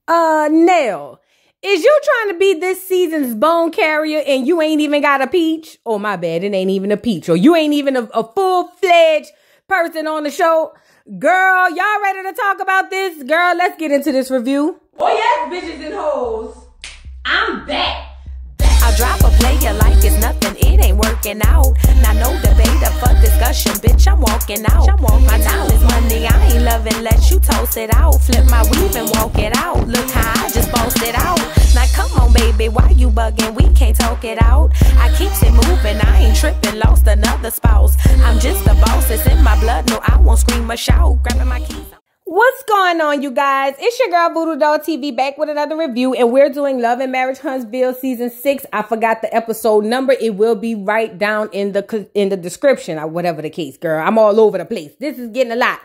Nell, is you trying to be this season's bone carrier and you ain't even got a peach? Oh, my bad. It ain't even a peach. Or you ain't even a full-fledged person on the show. Girl, y'all ready to talk about this? Girl, let's get into this review. Oh, yes, bitches and hoes. I'm back. I drop a player like it's nothing, it ain't working out. Now no debate for discussion, bitch, I'm walking out. My time is money, I ain't loving, let you toast it out. Flip my weave and walk it out, look how I just bossed it out. Now come on baby, why you bugging, we can't talk it out. I keeps it moving, I ain't tripping, lost another spouse. I'm just a boss, it's in my blood, no I won't scream or shout. Grabbing my keys. What's going on, you guys? It's your girl Voodoo Doll TV back with another review, and we're doing Love and Marriage Huntsville season 6. I forgot the episode number. It will be right down in the description or whatever the case, girl. I'm all over the place. This is getting a lot.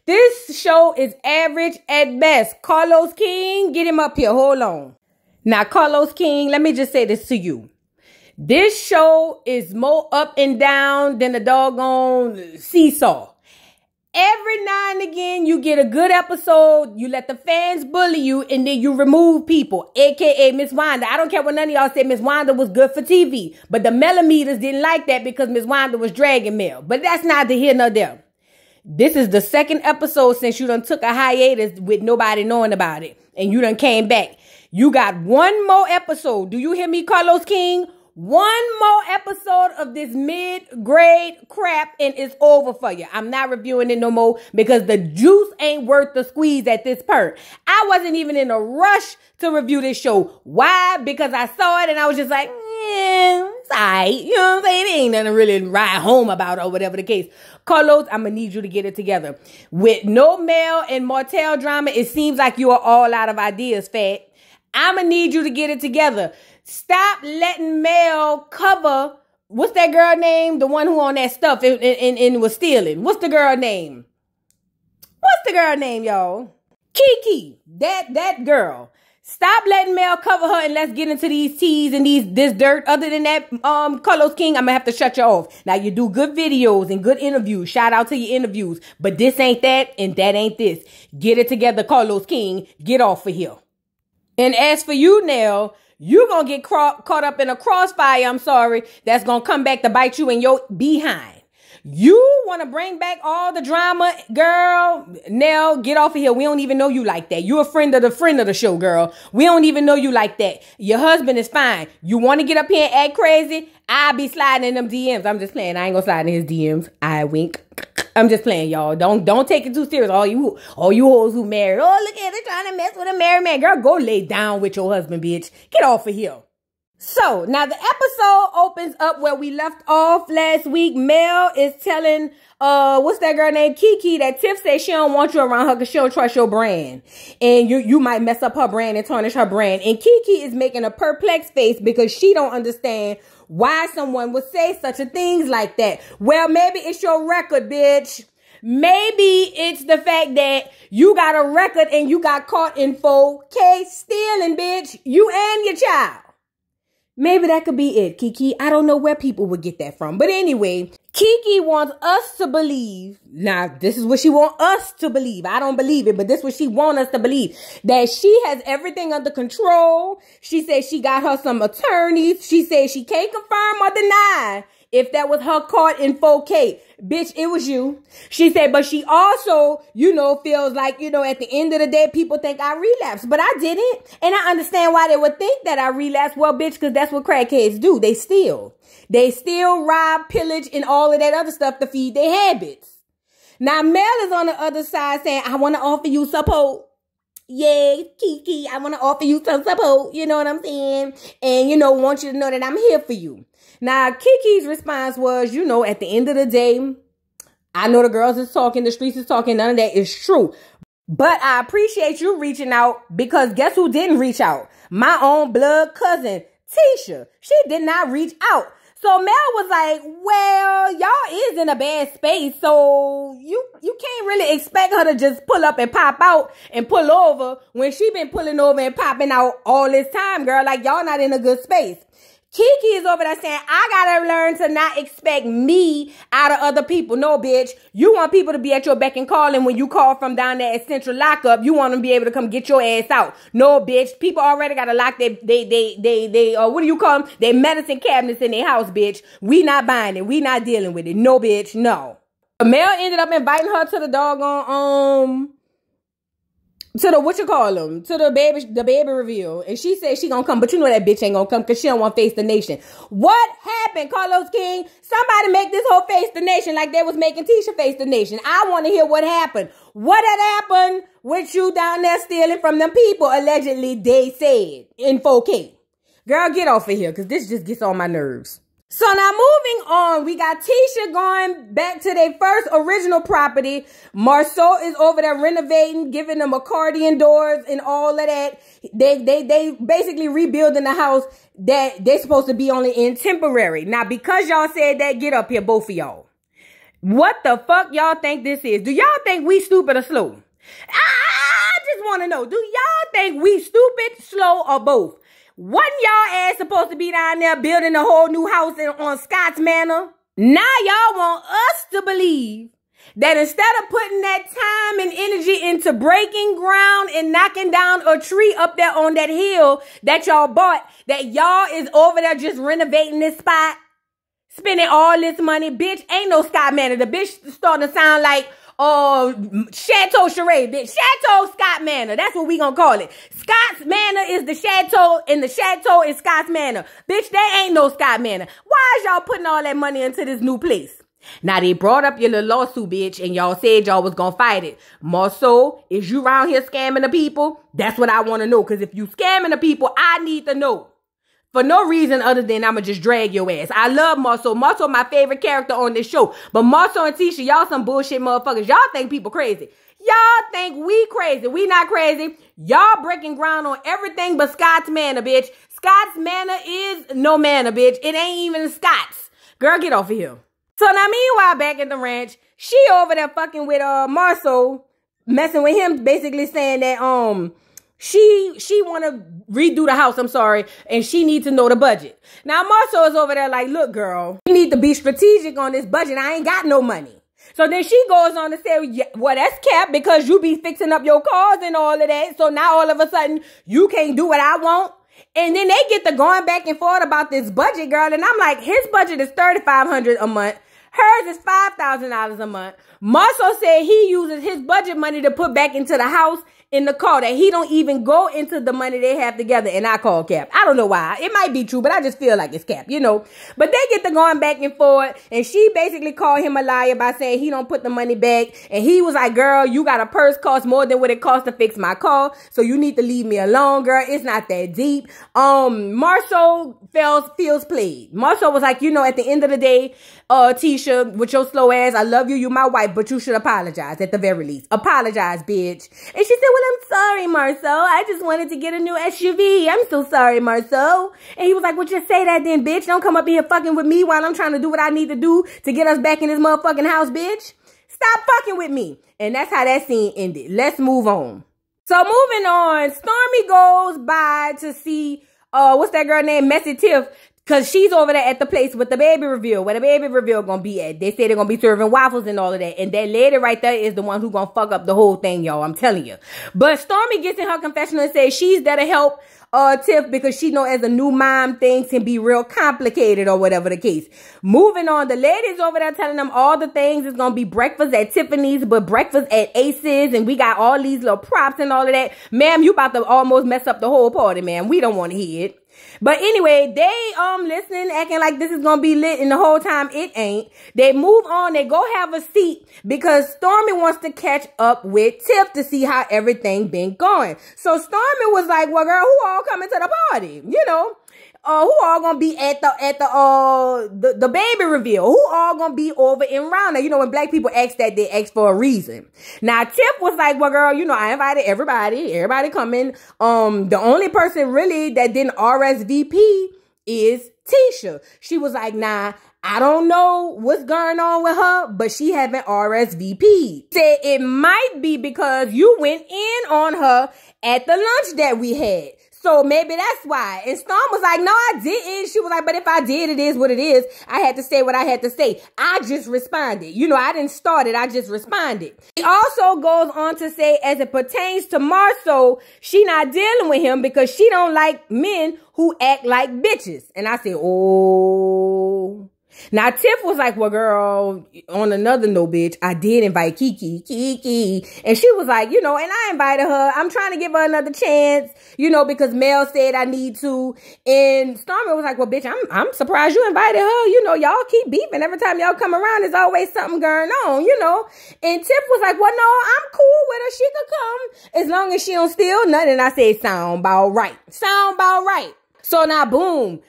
This show is average at best. Carlos King, get him up here. Hold on. Now, Carlos King, let me just say this to you. This show is more up and down than a doggone seesaw. Every now and again, you get a good episode, you let the fans bully you, and then you remove people, a.k.a. Miss Wanda. I don't care what none of y'all said Miss Wanda was good for TV, but the millimeters didn't like that because Miss Wanda was dragging Mel. But that's neither here nor there. This is the second episode since you done took a hiatus with nobody knowing about it, and you done came back. You got one more episode. Do you hear me, Carlos King? One more episode of this mid-grade crap and it's over for you. I'm not reviewing it no more because the juice ain't worth the squeeze at this point. I wasn't even in a rush to review this show. Why? Because I saw it and I was just like, yeah, it's all right. You know what I'm saying? It ain't nothing to really ride home about or whatever the case. Carlos, I'm going to need you to get it together. With no Mel and Martell drama, it seems like you are all out of ideas, Fat. I'm going to need you to get it together. Stop letting Mel cover, what's that girl name? The one who on that stuff and was stealing. What's the girl name? What's the girl name, y'all? Kiki. That girl. Stop letting Mel cover her and let's get into these teas and this dirt. Other than that, Carlos King, I'm gonna have to shut you off. Now you do good videos and good interviews. Shout out to your interviews. But this ain't that and that ain't this. Get it together, Carlos King. Get off of here. And as for you, Nell, you gonna get caught up in a crossfire, I'm sorry, that's gonna come back to bite you in your behind. You want to bring back all the drama, girl? Nell, get off of here. We don't even know you like that. You a friend of the show, girl. We don't even know you like that. Your husband is fine. You want to get up here and act crazy? I'll be sliding in them DMs. I'm just playing. I ain't gonna slide in his DMs. I wink. I'm just playing, y'all. Don't take it too serious. All you hoes who married. Oh, look at it, trying to mess with a married man. Girl, go lay down with your husband, bitch. Get off of here. So, now the episode opens up where we left off last week. Mel is telling, what's that girl named Kiki, that Tiff says she don't want you around her because she don't trust your brand. And you might mess up her brand and tarnish her brand. And Kiki is making a perplexed face because she don't understand why someone would say such a things like that. Well, maybe it's your record, bitch. Maybe it's the fact that you got a record and you got caught in 4K stealing, bitch. You and your child. Maybe that could be it, Kiki. I don't know where people would get that from. But anyway, Kiki wants us to believe. Now, this is what she wants us to believe. I don't believe it, but this is what she wants us to believe. That she has everything under control. She says she got her some attorneys. She says she can't confirm or deny if that was her caught in 4K. Bitch, it was you. She said, but she also, feels like, at the end of the day, people think I relapsed. But I didn't. And I understand why they would think that I relapsed. Well, bitch, because that's what crackheads do. They steal. They steal, rob, pillage, and all of that other stuff to feed their habits. Now, Mel is on the other side saying, I want to offer you support. Yeah, Kiki, I want to offer you some support. You know what I'm saying? And, want you to know that I'm here for you. Now, Kiki's response was, at the end of the day, I know the girls is talking, the streets is talking, none of that is true. But I appreciate you reaching out because guess who didn't reach out? My own blood cousin, Tisha. She did not reach out. So Mel was like, well, y'all is in a bad space, so you can't really expect her to just pull up and pop out and pull over when she been pulling over and popping out all this time, girl. Like, y'all not in a good space. Kiki is over there saying, I gotta learn to not expect me out of other people. No, bitch. You want people to be at your beck and call, and when you call from down there at Central Lockup, you want them to be able to come get your ass out. No, bitch. People already gotta lock what do you call them? Their medicine cabinets in their house, bitch. We not buying it. We not dealing with it. No, bitch. No. Mel ended up inviting her to the doggone, to the baby reveal. And she said she gonna come, but you know that bitch ain't gonna come because she don't want to face the nation. What happened, Carlos King? Somebody make this whole face the nation like they was making Tisha face the nation. I want to hear what happened. What had happened with you down there stealing from them people, allegedly, they said, in 4K. Girl, get off of here, because this just gets on my nerves. So now moving on, we got Tisha going back to their first original property. Marceau is over there renovating, giving them accordion doors and all of that. They basically rebuilding the house that they're supposed to be only in temporary. Now, because y'all said that, get up here, both of y'all. What the fuck y'all think this is? Do y'all think we stupid or slow? I just want to know, do y'all think we stupid, slow, or both? Wasn't y'all ass supposed to be down there building a whole new house on Scott's Manor? Now y'all want us to believe that instead of putting that time and energy into breaking ground and knocking down a tree up there on that hill that y'all bought, that y'all is over there just renovating this spot, spending all this money. Bitch, ain't no Scott Manor. The bitch starting to sound like Chateau Charade, bitch. Chateau Scott Manor. That's what we gonna call it. Scott's Manor is the chateau, and the chateau is Scott's Manor. Bitch, there ain't no Scott Manor. Why is y'all putting all that money into this new place? Now, they brought up your little lawsuit, bitch, and y'all said y'all was gonna fight it. Marceau, is you around here scamming the people? That's what I want to know, because if you scamming the people, I need to know. For no reason other than I'ma just drag your ass. I love Marceau. Marceau my favorite character on this show. But Marceau and Tisha, y'all some bullshit motherfuckers. Y'all think people crazy. Y'all think we crazy. We not crazy. Y'all breaking ground on everything but Scott's Manor, bitch. Scott's Manor is no manor, bitch. It ain't even Scott's. Girl, get off of here. So now meanwhile, back at the ranch, she over there fucking with Marceau, messing with him, basically saying that She want to redo the house, I'm sorry, and she needs to know the budget. Now, Marceau is over there like, look, girl, you need to be strategic on this budget. I ain't got no money. So then she goes on to say, yeah, well, that's capped because you be fixing up your cars and all of that. So now all of a sudden, you can't do what I want. And then they get to going back and forth about this budget, girl. And I'm like, his budget is $3,500 a month. Hers is $5,000 a month. Marceau said he uses his budget money to put back into the house in the car, that he don't even go into the money they have together, and I call cap. I don't know why. It might be true, but I just feel like it's cap, you know. But they get to going back and forth, and she basically called him a liar by saying he don't put the money back, and he was like, girl, you got a purse cost more than what it costs to fix my car, so you need to leave me alone, girl. It's not that deep. Marceau feels played. Marceau was like, you know, at the end of the day, Tisha, with your slow ass, I love you, you my wife, but you should apologize at the very least. Apologize, bitch. And she said, well, I'm sorry, Marceau. I just wanted to get a new SUV. I'm so sorry, Marceau. And he was like, well, just say that then, bitch. Don't come up here fucking with me while I'm trying to do what I need to do to get us back in this motherfucking house, bitch. Stop fucking with me. And that's how that scene ended. Let's move on. So moving on, Stormy goes by to see, what's that girl named? Messy Tiff. Because she's over there at the place with the baby reveal, where the baby reveal gonna be at. They say they're gonna be serving waffles and all of that. And that lady right there is the one who gonna fuck up the whole thing, y'all. I'm telling you. But Stormy gets in her confessional and says she's there to help Tiff because she know as a new mom things can be real complicated or whatever the case. Moving on, the ladies over there telling them all the things. It's gonna be breakfast at Tiffany's, but breakfast at Ace's, and we got all these little props and all of that. Ma'am, you about to almost mess up the whole party, ma'am. We don't want to hear it. But anyway, they listening, acting like this is gonna be lit, and the whole time it ain't. They move on, they go have a seat because Stormy wants to catch up with Tiff to see how everything been going. So Stormy was like, well, girl, who all coming to the party? You know, who all gonna be at the baby reveal? Who all gonna be over in Round? You know, when black people ask that, they ask for a reason. Now, Tiff was like, well, girl, you know, I invited everybody coming. The only person really that didn't RSVP is Tisha. She was like, nah, I don't know what's going on with her, but she haven't RSVP'd. Said it might be because you went in on her at the lunch that we had. So maybe that's why. And Storm was like, no, I didn't. She was like, but if I did, it is what it is. I had to say what I had to say. I just responded. You know, I didn't start it. I just responded. He also goes on to say, as it pertains to Marceau, she not dealing with him because she don't like men who act like bitches. And I said, oh. Now, Tiff was like, well, girl, on another note, bitch, I did invite Kiki. And she was like, you know, and I invited her. I'm trying to give her another chance, you know, because Mel said I need to. And Stormy was like, well, bitch, I'm surprised you invited her. You know, y'all keep beefing. Every time y'all come around, there's always something going on, you know. And Tiff was like, well, no, I'm cool with her. She could come as long as she don't steal nothing. And I said, sound about right. Sound about right. So now, boom.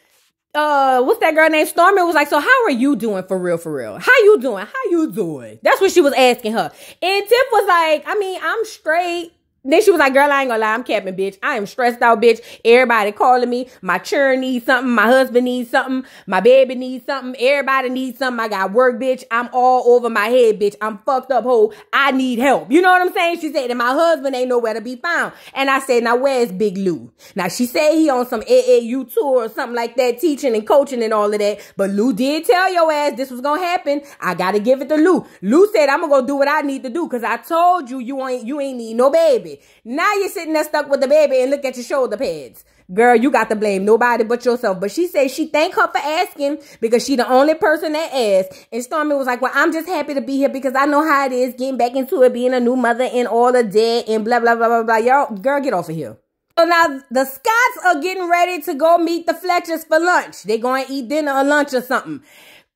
What's that girl named Stormy was like, so how are you doing for real, for real? How you doing? How you doing? That's what she was asking her. And Tiff was like, I mean, I'm straight. Then she was like, girl, I ain't gonna lie, I'm capping, bitch. I am stressed out, bitch. Everybody calling me. My children needs something. My husband needs something. My baby needs something. Everybody needs something. I got work, bitch. I'm all over my head, bitch. I'm fucked up, ho. I need help. You know what I'm saying? She said, and my husband ain't nowhere to be found. And I said, now where's Big Lou? Now she said he on some AAU tour or something like that, teaching and coaching and all of that. But Lou did tell your ass this was gonna happen. I gotta give it to Lou. Lou said, I'm gonna go do what I need to do because I told you you ain't need no baby. Now you're sitting there stuck with the baby and look at your shoulder pads. Girl, you got to blame nobody but yourself. But she said she thanked her for asking because she the only person that asked. And Stormy was like, well, I'm just happy to be here because I know how it is getting back into it, being a new mother and all of that and blah, blah, blah, blah, blah. Y'all, girl, get off of here. So now the Scotts are getting ready to go meet the Fletchers for lunch. They're going to eat dinner or lunch or something.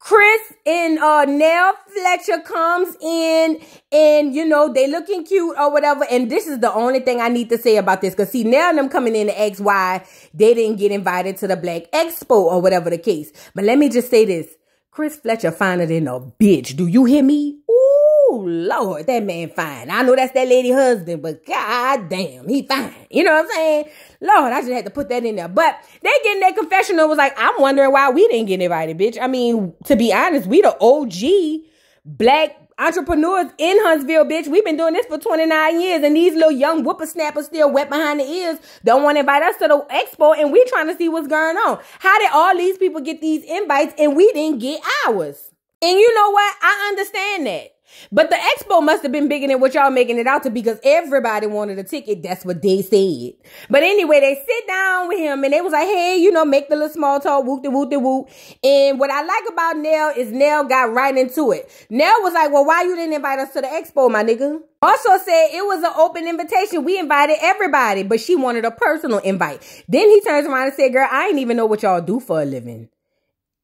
Chris and Nell Fletcher comes in and, you know, they looking cute or whatever. And this is the only thing I need to say about this. Because, see, Nell and them coming in to ask why they didn't get invited to the Black Expo or whatever the case. But let me just say this. Chris Fletcher finer than a bitch. Do you hear me? Ooh, Lord, that man fine. I know that's that lady husband, but god damn, he fine. You know what I'm saying? Lord, I just had to put that in there. But they getting their confessional was like, I'm wondering why we didn't get invited, bitch. I mean, to be honest, we the OG black entrepreneurs in Huntsville, bitch. We've been doing this for 29 years, and these little young whippersnappers still wet behind the ears don't want to invite us to the expo, and we trying to see what's going on. How did all these people get these invites and we didn't get ours? And you know what? I understand that. But the expo must have been bigger than what y'all making it out to because everybody wanted a ticket. That's what they said. But anyway, they sit down with him and they was like, hey, you know, make the little small talk, whoop-de-whoop-de-whoop. And what I like about Nell is Nell got right into it. Nell was like, well, why you didn't invite us to the expo, my nigga? Also said it was an open invitation. We invited everybody, but she wanted a personal invite. Then he turns around and said, girl, I ain't even know what y'all do for a living.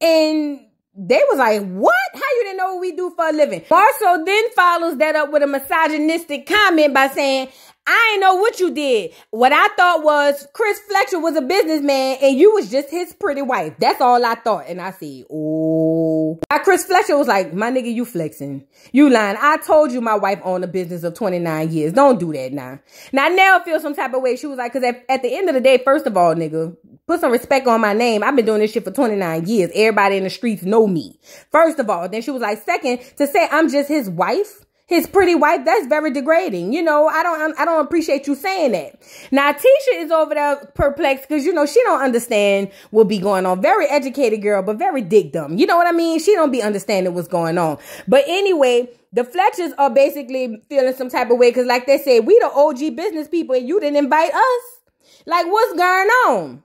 And they was like, what? How you didn't know what we do for a living? Marceau then follows that up with a misogynistic comment by saying, I ain't know what you did. What I thought was Chris Fletcher was a businessman and you was just his pretty wife. That's all I thought. And I said, oh. Now Chris Fletcher was like, my nigga, you flexing. You lying. I told you my wife owned a business of 29 years. Don't do that now. Now Nell feels some type of way. She was like, because at the end of the day, first of all, nigga, put some respect on my name. I've been doing this shit for 29 years. Everybody in the streets know me. First of all. Then she was like, second, to say I'm just his wife, his pretty wife, that's very degrading. You know, I don't appreciate you saying that. Now, Tisha is over there perplexed because, you know, she don't understand what be going on. Very educated girl, but very dick dumb. You know what I mean? She don't be understanding what's going on. But anyway, the Fletchers are basically feeling some type of way because, like they said, we the OG business people and you didn't invite us. Like, what's going on?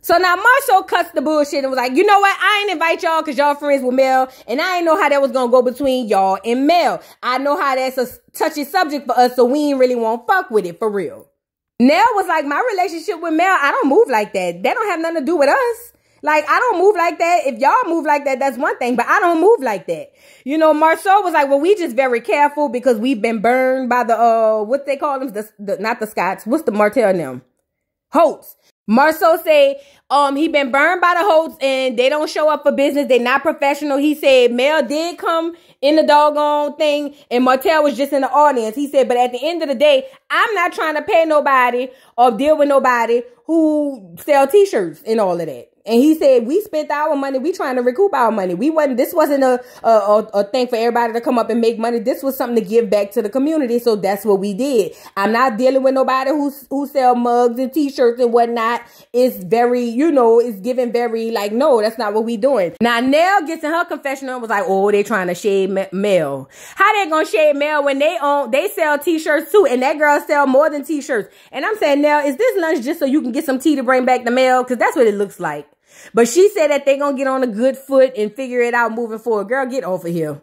So now Marceau cuts the bullshit and was like, you know what? I ain't invite y'all because y'all friends with Mel. And I ain't know how that was going to go between y'all and Mel. I know how that's a touchy subject for us, so we ain't really want to fuck with it for real. Nell was like, my relationship with Mel, I don't move like that. That don't have nothing to do with us. Like, I don't move like that. If y'all move like that, that's one thing. But I don't move like that. You know, Marceau was like, well, we just very careful because we've been burned by the, what they call them? Not the Scotts. What's the Martell them? Holtz. Marceau say, he been burned by the Holtz and they don't show up for business. They're not professional. He said Mel did come in the doggone thing and Martell was just in the audience. He said, but at the end of the day, I'm not trying to pay nobody or deal with nobody who sell t-shirts and all of that. And he said, we spent our money. We trying to recoup our money. This wasn't a thing for everybody to come up and make money. This was something to give back to the community. So that's what we did. I'm not dealing with nobody who sell mugs and t-shirts and whatnot. It's very, it's giving very like, no, that's not what we doing. Now, Nell gets in her confessional and was like, oh, they trying to shade Mel. How they gonna shade Mel when they sell t-shirts too? And that girl sell more than t-shirts. And I'm saying, Nell, is this lunch just so you can get some tea to bring back to Mel? Because that's what it looks like. But she said that they're going to get on a good foot and figure it out moving forward. Girl, get over here.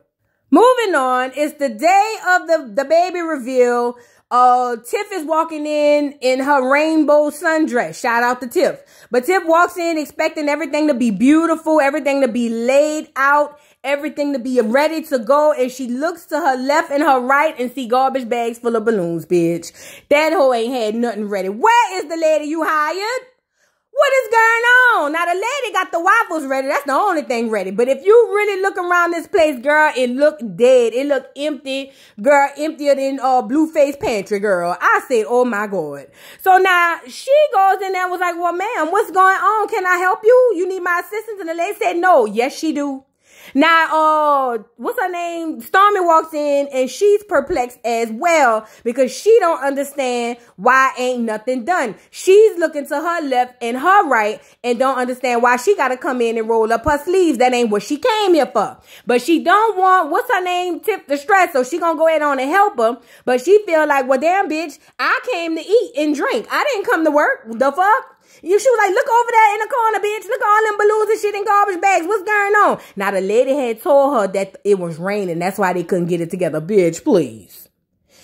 Moving on, it's the day of the baby reveal. Tiff is walking in her rainbow sundress. Shout out to Tiff. But Tiff walks in expecting everything to be beautiful, everything to be laid out, everything to be ready to go. And she looks to her left and her right and see garbage bags full of balloons, bitch. That hoe ain't had nothing ready. Where is the lady you hired? What is going on? Now, the lady got the waffles ready. That's the only thing ready. But if you really look around this place, girl, it looked dead. It looked empty. Girl, emptier than Blueface Pantry, girl. I said, oh, my God. So now she goes in there and was like, well, ma'am, what's going on? Can I help you? You need my assistance? And the lady said, no. Yes, she do. Now, what's her name? Stormy walks in and she's perplexed as well because she don't understand why ain't nothing done. She's looking to her left and her right and don't understand why she got to come in and roll up her sleeves. That ain't what she came here for. But she don't want, what's her name, Tip the stress. So she gonna go ahead on and help her. But she feel like, well, damn, bitch, I came to eat and drink. I didn't come to work. The fuck? She was like, look over there in the corner, bitch. Look at all them balloons and shit in garbage bags. What's going on? Now, the lady had told her that it was raining. That's why they couldn't get it together. Bitch, please.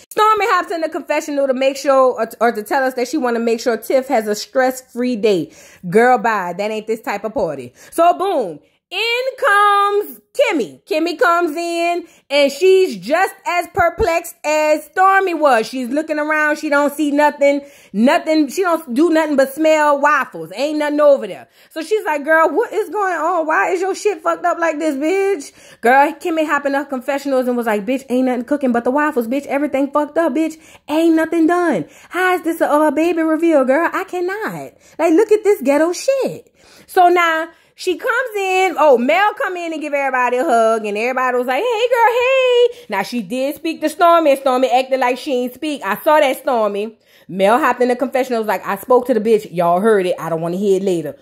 Stormy hops in the confessional to make sure, or to tell us that she want to make sure Tiff has a stress-free day. Girl, bye. That ain't this type of party. So, boom. In comes Kimmy. Kimmy comes in and she's just as perplexed as Stormy was. She's looking around. She don't see nothing. She don't do nothing but smell waffles. Ain't nothing over there. So she's like, girl, what is going on? Why is your shit fucked up like this, bitch? Girl, Kimmy hopped in her confessionals and was like, bitch, ain't nothing cooking but the waffles, bitch. Everything fucked up, bitch. Ain't nothing done. How is this a baby reveal, girl? I cannot. Like, look at this ghetto shit. So now, she comes in. Oh, Mel come in and give everybody a hug. And everybody was like, hey, girl, hey. Now, she did speak to Stormy. And Stormy acted like she ain't speak. I saw that, Stormy. Mel hopped in the confessional. Was like, I spoke to the bitch. Y'all heard it. I don't want to hear it later.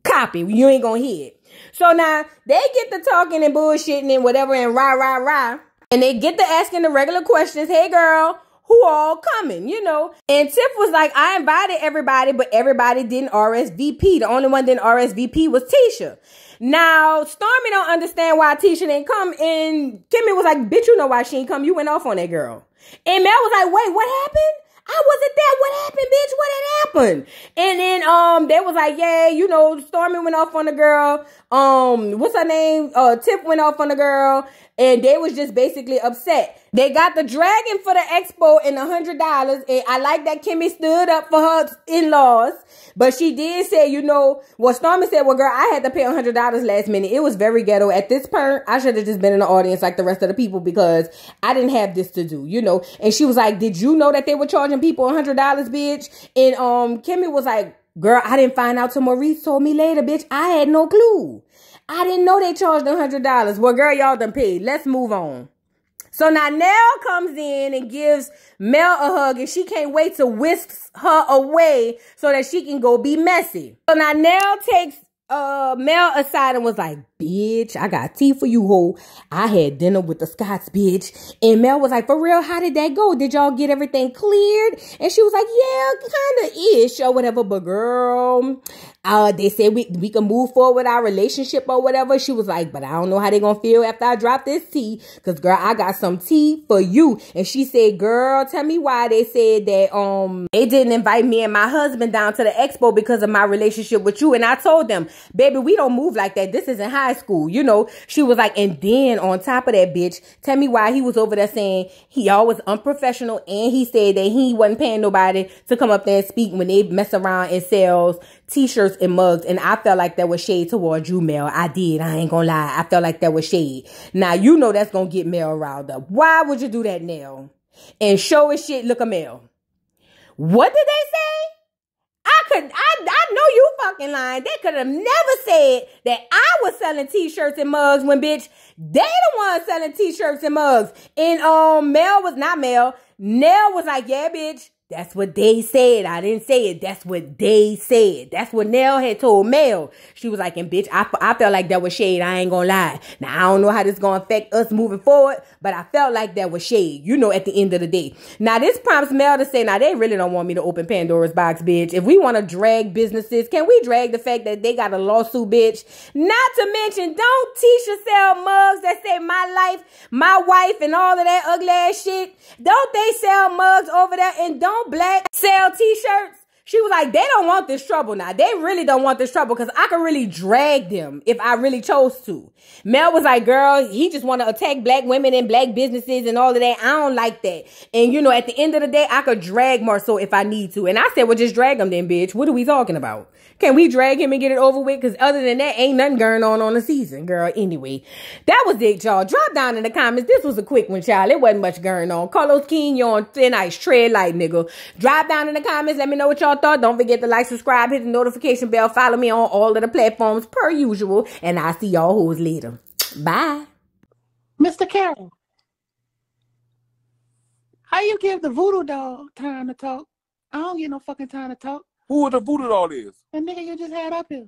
Copy. You ain't going to hear it. So now, they get to talking and bullshitting and whatever and rah. And they get to asking the regular questions. Hey, girl. Who all coming, And Tiff was like, I invited everybody, but everybody didn't RSVP. The only one didn't RSVP was Tisha. Now, Stormy don't understand why Tisha didn't come. And Kimmy was like, bitch, you know why she didn't come. You went off on that girl. And Mel was like, wait, what happened? I wasn't there. What happened, bitch? What had happened? And then they was like, yeah, Stormy went off on the girl. What's her name? Tiff went off on the girl. And they was just basically upset. They got the dragon for the expo and $100. And I like that Kimmy stood up for her in-laws. But she did say, Stormy said, well, girl, I had to pay $100 last minute. It was very ghetto. At this point, I should have just been in the audience like the rest of the people because I didn't have this to do, And she was like, did you know that they were charging people $100, bitch? And Kimmy was like, girl, I didn't find out till Maurice told me later, bitch. I had no clue. I didn't know they charged $100. Well, girl, y'all done paid. Let's move on. So now Nell comes in and gives Mel a hug and she can't wait to whisk her away so that she can go be messy. So now Nell takes Mel aside and was like, bitch, I got tea for you, ho. I had dinner with the Scots, bitch. And Mel was like, for real, how did that go? Did y'all get everything cleared? And she was like, yeah, kind of ish or whatever. But girl, they said we can move forward with our relationship or whatever. She was like, but I don't know how they gonna feel after I drop this tea. Cause girl, I got some tea for you. And she said, girl, tell me why they said that they didn't invite me and my husband down to the expo because of my relationship with you. And I told them, baby, we don't move like that. This isn't high school, She was like, and then on top of that, bitch, tell me why he was over there saying y'all was unprofessional and he said that he wasn't paying nobody to come up there and speak when they mess around and sells t-shirts and mugs. And I felt like that was shade towards you, Mel. I did. I ain't gonna lie. I felt like that was shade. Now, that's gonna get Mel riled up. Why would you do that, Nell? And show his shit, look a Mel. What did they say? I know you fucking fucking line. They could have never said that I was selling t-shirts and mugs when, bitch, they the ones selling t-shirts and mugs. And Nell was like, yeah, bitch, that's what they said. I didn't say it. That's what they said. That's what Nell had told Mel. She was like, and bitch, I felt like that was shade. I ain't gonna lie. Now, I don't know how this gonna affect us moving forward, but I felt like that was shade, you know, at the end of the day. Now, this prompts Mel to say, now, they really don't want me to open Pandora's box, bitch. If we want to drag businesses, can we drag the fact that they got a lawsuit, bitch? Not to mention, don't Tisha sell mugs that say my life, my wife, and all of that ugly ass shit? Don't they sell mugs over there? And don't Black sell t-shirts? She was like, they don't want this trouble now. They really don't want this trouble because I could really drag them if I really chose to. Mel was like, girl, he just want to attack black women and black businesses and all of that. I don't like that. And, you know, at the end of the day, I could drag Marceau if I need to. And I said, well, just drag him then, bitch. What are we talking about? Can we drag him and get it over with? Because other than that, ain't nothing going on the season, girl. Anyway, that was it, y'all. Drop down in the comments. This was a quick one, child. It wasn't much going on. Carlos King, you're on thin ice. Tread light, nigga. Drop down in the comments. Let me know what y'all thought. Don't forget to like, subscribe, hit the notification bell. Follow me on all of the platforms per usual. And I'll see y'all hoes later. Bye. Mr. Carroll, how you give the voodoo doll time to talk? I don't get no fucking time to talk. Who the voodoo doll is? The nigga you just had up here.